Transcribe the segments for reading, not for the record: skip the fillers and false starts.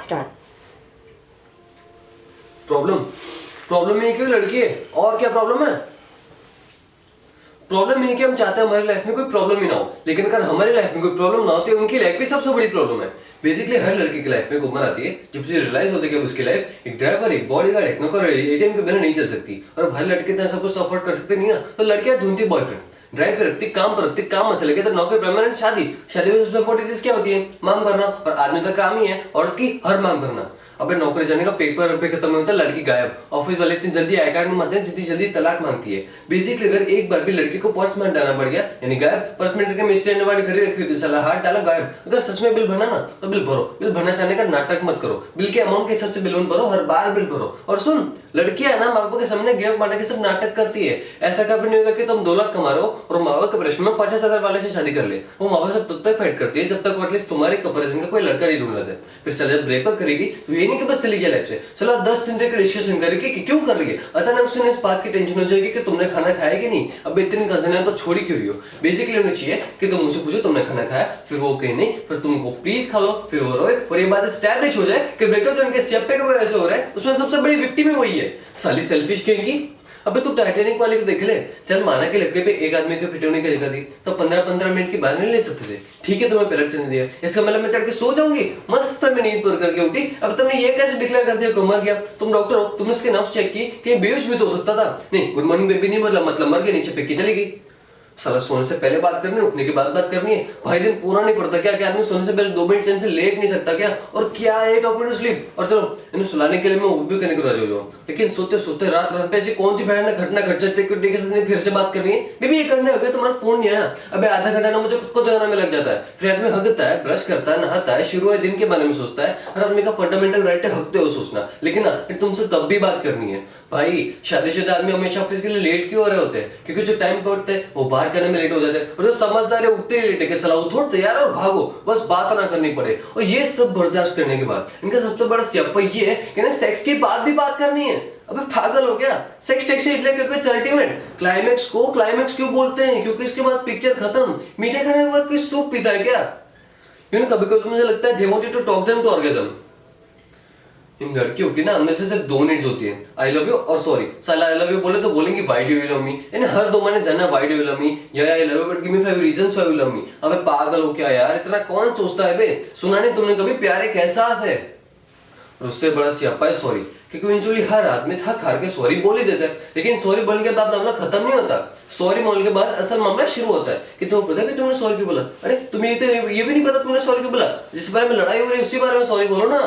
Start. Problem problem ये क्यों लड़की है और क्या प्रॉब्लम है? प्रॉब्लम ये कि हम चाहते हैं हमारी लाइफ में कोई प्रॉब्लम ही ना हो, लेकिन अगर हमारी लाइफ में कोई प्रॉब्लम ना होती है उनकी लाइफ की सबसे बड़ी प्रॉब्लम है। बेसिकली हर लड़की की लाइफ में एक उम्र आती है जब उसे रियलाइज होता है कि उसकी लाइफ एक ड्राइवर, एक बॉडीगार्ड, एक नौकर, एटीएम के बिना नहीं चल सकती। और हर लड़के इतना सब कुछ अफोर्ड कर सकते नहीं ना, तो लड़कियां ढूंढती बॉयफ्रेंड, ड्राइव पे रखती, काम पर रखती, काम अच्छा लगे तो नौकरी, परमानेंट शादी। शादी में सबसे इंपॉर्टेंट चीज क्या होती है? मांग भरना। और आदमी का काम ही है औरत की हर मांग भरना। अबे नौकरी जाने का पेपर पे खत्म होता है, लड़की गायब। ऑफिस वाले इतनी जल्दी आई कार्ड नहीं मांगते हैं जितनी जल्दी तलाक मांगती है। बेसिकली अगर एक बार भी लड़की को पर्स में डालना पड़ गया यानी गायब, पर्स में के स्टैंड वाली घड़ी रखी हुई थी, साला हाथ डाला गायब। अगर सच में बिल भरना ना तो बिल भरो, बिल भरना चाहने का नाटक मत करो, बिल के अमाउंट के हिसाब से बिल भरो, हर बार बिल भरो। और सुन, लड़कियां ना माँ बाप के सामने गेव मारने के सब नाटक करती है। ऐसा कभी नहीं होगा कि तुम 2 लाख कमा रहे हो और माँ बाप के प्रेशर में 50,000 वाले से शादी कर ले। वो माँ बाप सब तब तक फाइट करती है जब तक एटलीस्ट तुम्हारे कंपैरिजन का कोई लड़का नहीं ढूंढ लेते। फिर चल जब ब्रेकअप करेगी तो ये नहीं कि बस चली जाए लाइफ से, चलो 10 दिन तक डिस्कशन करेगी कि क्यों कर रही है। अचानक से इस बात की टेंशन हो जाएगी कि तुमने खाना खाया कि नहीं, अब इतनी कजन है तो छोड़ी क्यों रही हो। बेसिकली होना चाहिए कि तुम मुझसे पूछो तुमने खाना खाया, फिर वो कहीं नहीं, फिर तुमको प्लीज खा लो, फिर वो रोए और ये बात एस्टैब्लिश हो जाए कि ब्रेकअप जो उनके चप्पे की वजह से हो रहा है उसमें सबसे बड़ी विक्टिम ही वही है। साली सेल्फिश कहेंगी। अबे तू टाइटैनिक वाले को देख ले, चल माना कि लकड़ी पे एक आदमी को फिट होने की जगह दी तो 15-15 मिनट की बाहर नहीं ले सकते थे। ठीक है तुम्हें पैलेट चलने दिया, इसका मतलब मैं चढ़ के सो जाऊंगी? मस्त मैं नींद पूरी करके उठी। अब तुमने ये कैसे डिक्लेयर कर दिया कि मर गया? तुम डॉक्टर हो, तुमने इसके नब्ज चेक की कि बेहोश भी तो हो सकता था। नहीं, गुड मॉर्निंग बेबी नहीं बोला मतलब मर गया, नीचे फेंक के चली गई। साला सोने से पहले बात करनी है, उठने के बाद बात करनी है। भाई दिन पूरा नहीं पड़ता क्या कि आदमी सोने से पहले 2 मिनट चैन से लेट नहीं सकता क्या? और क्या है 8 मिनट स्लीप? और चलो इन्हें सुलाने के लिए मैं वो भी करने को राजी हो जाऊं, लेकिन सोते सोते रात रात पे ऐसी कौन सी भयानक घटना घट जाती है के साथ फिर से बात करनी है? बेबी ये करने हो गया, तुम्हारा फोन नहीं आया। अबे आधा घंटा ना मुझे खुद को जगाने में लग जाता है। फिर आदमी हगता है, ब्रश करता है, नहाता है, शुरू दिन के बारे में सोचता है। हर आदमी का फंडामेंटल राइट है हगते हो सोचना, लेकिन ना तुमसे तब भी बात करनी है। भाई शादीशुदा आदमी हमेशा ऑफिस के लिए लेट क्यों हो रहे होते हैं? क्योंकि जो टाइम पे उठते हैं वो बाहर करने में लेट हो जाते हैं, और जो समझदार है उठते ही लेट है कि सलाह उठो तैयार और भागो, बस बात ना करनी पड़े। और ये सब बर्दाश्त करने के बाद इनका सबसे बड़ा स्यापा ये है कि ना सेक्स के बाद भी बात करनी है। अबे पागल हो गया? सेक्स टेक्स क्योंकि अल्टीमेट क्लाइमैक्स को क्लाइमैक्स क्यों बोलते हैं? क्योंकि इसके बाद पिक्चर खत्म। मीठे खाने के बाद कोई सूप पीता है क्या? कभी कभी मुझे लगता है they wanted to talk them to orgasm. इन लड़कियों की ना हमें से सिर्फ 2 नीड्स होती है, आई लव यू और सॉरी। साला आई लव यू बोले तो बोलेंगे why do you love me, यानी हर 2 महीने जाना why do you love me या I love you but give me 5 reasons why you love me. अबे पागल हो क्या यार, इतना कौन सोचता है बे? सुना नहीं तुमने कभी प्यार एक एहसास है? और उससे बड़ा सियापा है सॉरी, क्योंकि इवेंचुअली हर आदमी थक हार के सॉरी बोल ही देता है, लेकिन सॉरी बोलने के बाद मामला खत्म नहीं होता। सॉरी बोलने के बाद असल मामला शुरू होता है कि तुम्हें पता है कि तुमने सॉरी क्यों बोला? अरे तुम्हें ये भी नहीं पता तुमने सॉरी क्यों बोला? जिस बारे में लड़ाई हो रही है उसी बारे में सॉरी बोलो ना।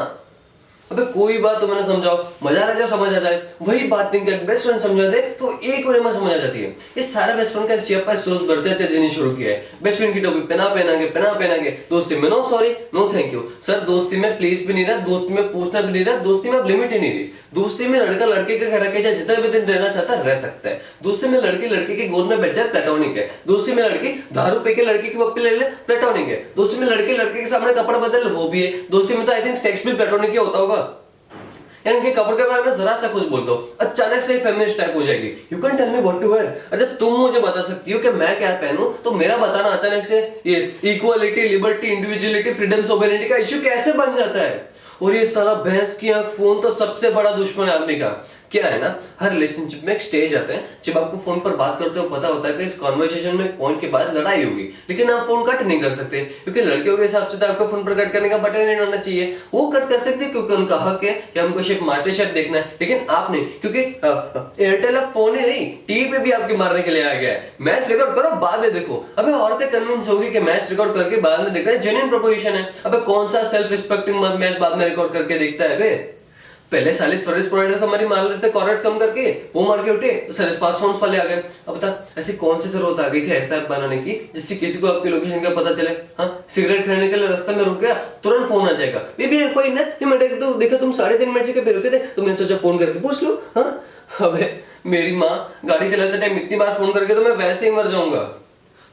अबे कोई बात तो मैंने समझाओ, मजा आ जाए, समझ आ जाए। वही बात नहीं कि बेस्ट फ्रेंड समझा दे तो एक बार में समझ आ जाती है। ये सारा बेस्ट फ्रेंड का स्टेप है सूरज बरचा जीने शुरू किया है। बेस्ट फ्रेंड की टोपी पहना पहना के दोस्ती में no sorry no thank you sir, दोस्ती में प्लीज भी नहीं रहा, दोस्ती में पूछना भी नहीं रहा, दोस्ती में अब लिमिट ही नहीं रही। दोस्ती में लड़का लड़के के घर आके जितना भी दिन रहना चाहता है रह सकता है। दोस्ती में लड़की लड़के के गोद में बैठ जाए प्लेटोनिक है। दोस्ती में लड़की दारू पी के लड़की की पप्पी ले ले प्लेटोनिक है। दोस्ती में लड़के लड़के के सामने कपड़ा बदल वो भी है। दोस्ती में तो आई थिंक सेक्स भी प्लेटोनिक ही होता होगा। यानी कि कपड़े के बारे में जरा सा कुछ बोल दो अचानक से फेमिनिस्ट टाइप हो जाएगी। You can tell me what to wear. अच्छा तुम मुझे बता सकती हो कि मैं क्या पहनूं, तो मेरा बताना अचानक से ये इक्वालिटी, लिबर्टी, इंडिविजुअलिटी, फ्रीडम, सोवेरेनिटी का इश्यू कैसे बन जाता है? और ये सारा भैंस की आंख फोन तो सबसे बड़ा दुश्मन है आदमी का। क्या है ना, हर रिलेशनशिप में एक स्टेज आता है जब आपको फोन पर बात करते हो पता होता है कि इस कॉन्वर्सेशन में पॉइंट के बाद लड़ाई होगी, लेकिन आप फोन कट नहीं कर सकते क्योंकि लड़कियों के हिसाब से तो आपको फोन पर कट करने का बटन नहीं होना चाहिए। वो कट कर सकते क्योंकि उनका हक है कि हमको सिर्फ मास्टर शेफ देखना है, लेकिन आप नहीं, क्योंकि एयरटेल अब फोन ही नहीं टीवी पे भी आपके मारने के लिए आ गया है। मैच रिकॉर्ड करो बाद में देखो। अबे औरतें कन्विंस होगी कि मैच रिकॉर्ड करके बाद में देखना जेन्युइन प्रोपोजिशन है। अबे कौन सा सेल्फ रिस्पेक्टिंग मैच बाद में रिकॉर्ड करके देखता है बे? पहले साले सर्विस प्रोवाइडर हमारी मार लेते कॉर्ड्स कम करके, वो मार के उठे तो सर्विस स्मार्टफोन्स वाले आ गए। अब बता ऐसी कौन सी जरूरत आ गई थी ऐसा ऐप बनाने की जिससे किसी को आपकी लोकेशन का पता चले? हाँ, सिगरेट खाने के लिए रास्ते में रुक गया तुरंत फोन आ जाएगा, बेबी कोई ना तो देखा तुम 3.5 मिनट से कभी रुके थे तो मैंने सोचा फोन करके पूछ लो। हाँ अबे मेरी माँ गाड़ी चलाते टाइम इतनी बार फोन करके तो मैं वैसे ही मर जाऊंगा।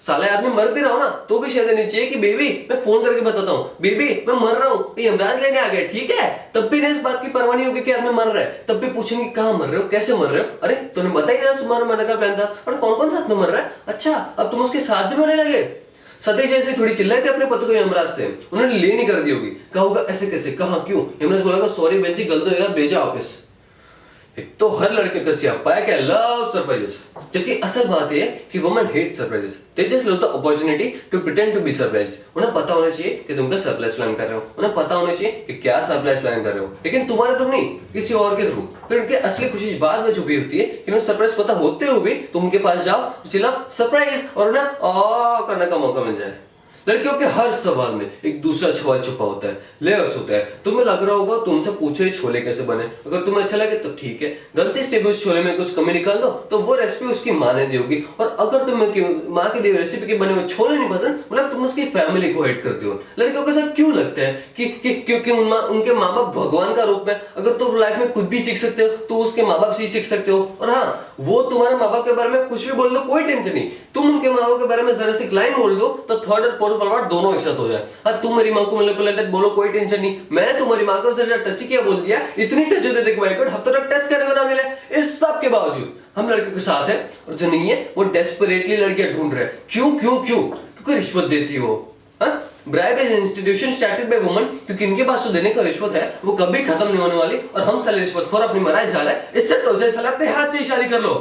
साले आदमी मर भी रहा हो ना तो भी शायद नहीं चाहिए कि बेबी मैं फोन करके बताता हूँ, बेबी मैं मर रहा हूँ, ये यमराज लेने आ गए, ठीक है? तब भी नहीं इस बात की परवाह नहीं होगी कि आदमी मर रहा है, तब भी पूछेंगे कहाँ मर रहे हो, कैसे मर रहे हो? अरे तूने बताया ना तुम्हारा मरने का प्लान था, और कौन कौन साथ में मर रहा है? अच्छा अब तुम उसके साथ भी मरने लगे। सती जैसे थोड़ी चिल्लाए थे अपने पति को यमराज से, उन्होंने ले नहीं कर दी होगी, कहा होगा ऐसे कैसे, कहा क्यों, यमराज बोला सॉरी बहन जी गलती हो गया, भेजा वापस। एक तो हर लड़के को सियापा है क्या लव सरप्राइजेस, जबकि असल बात यह है कि women hate surprises, they just love the opportunity to pretend to be surprised. उन्हें पता होना चाहिए कि तुम क्या सरप्राइज प्लान कर रहे हो, उन्हें पता होना चाहिए कि क्या सरप्राइज प्लान कर रहे हो, लेकिन तुम्हारे थ्रू नहीं, किसी और के थ्रू। फिर उनके असली खुशी बाद में छुपी होती है कि उन्हें सरप्राइज पता होते हुए भी तुम उनके पास जाओ, चिल्लाओ सरप्राइज और उन्हें करने का मौका मिल जाए। लड़कियों के हर सवाल में एक दूसरा सवाल छुपा होता है, लेयर्स होता है। तुम्हें लग रहा होगा तुमसे पूछे छोले कैसे बने, अगर तुम्हें अच्छा लगे तो ठीक है, गलती से भी उस छोले में कुछ कमी निकाल दो तो वो रेसिपी उसकी माँ ने दी होगी। और अगर तुम्हें माँ की दी हुई रेसिपी के बने हुए छोले नहीं पसंद, मतलब तुम उसकी फैमिली को हेट करते हो। लड़कियों को ऐसा क्यों लगता है कि क्योंकि उनके माँ बाप भगवान का रूप में, अगर तुम लाइफ में कुछ भी सीख सकते हो तो उसके माँ बाप से ही सीख सकते हो। और हाँ, वो तुम्हारे माँ बाप के बारे में कुछ भी बोल दो कोई टेंशन नहीं, तुम उनके माँ बाप के बारे में जरा सी लाइन बोल दो तो थर्ड और फोर्थ वर्ड दोनों एक साथ हो जाए। हाँ, तुम मेरी माँ को मैनिपुलेटेड बोलो कोई टेंशन नहीं, मैंने तुम्हारी माँ को सिर्फ टच किया बोल दिया, इतनी टच होते थे कि हफ्तों तक टच करने को ना मिले। इस सब के बावजूद हम लड़कियों के साथ है, और जो नहीं है वो डेस्परेटली लड़कियां ढूंढ रहे हैं। क्यों क्यों क्यों? क्योंकि रिश्वत देती है वो। Bribe is institution started by woman, क्योंकि इनके पास जो देने का रिश्वत है वो कभी खत्म नहीं होने वाली, और हम साले रिश्वतखोर अपनी मराए जा रहे हैं। इससे तो साले अपने हाथ से ही शादी कर लो।